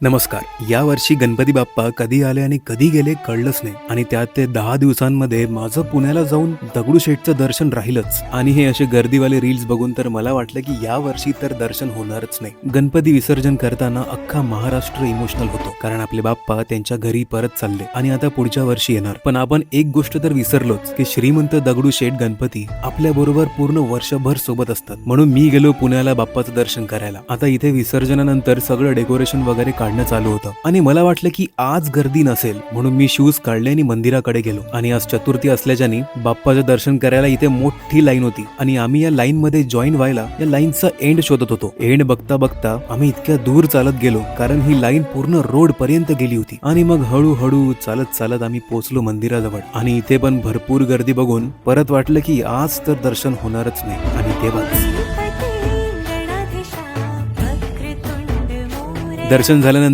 नमस्कार. यावर्षी गणपती बाप्पा कधी आले आणि कधी गेले कळलंच नाही आणि त्यात ते 10 दिवसांमध्ये माझं पुण्याला जाऊन दगडूशेठचं दर्शन राहिलंच. आणि हे असे गर्दीवाले रील्स बघून तर मला वाटलं की या वर्षी तर दर्शन होणारच नाही. गणपती विसर्जन करताना अख्खा महाराष्ट्र इमोशनल होतो, कारण आपले बाप्पा त्यांच्या घरी परत चालले आणि आता पुढच्या वर्षी येणार. पण आपण एक गोष्ट तर विसरलोच की श्रीमंत दगडूशेठ गणपती आपल्या बरोबर पूर्ण वर्षभर सोबत असतात. म्हणून मी गेलो पुण्याला बाप्पाचं दर्शन करायला. आता इथे विसर्जनानंतर सगळं डेकोरेशन वगैरे काढणं चालू होतं आणि मला वाटलं की आज गर्दी नसेल, म्हणून मी शूज काढले आणि मंदिराकडे गेलो. आणि आज चतुर्थी असल्याच्याने बाप्पाचं दर्शन करायला इथे मोठी लाईन होती आणि आम्ही या लाईन मध्ये जॉईन व्हायला या लाईनचा एंड शोधत होतो. एंड बघता बघता आम्ही इतक्या दूर चालत गेलो, कारण ही लाईन पूर्ण रोड पर्यंत गेली होती. आणि मग हळूहळू चालत चालत आम्ही पोहोचलो मंदिराजवळ. आणि इथे पण भरपूर गर्दी बघून परत वाटलं की आज तर दर्शन होणारच नाही. आणि तेव्हाच दर्शन झाल्यानंतर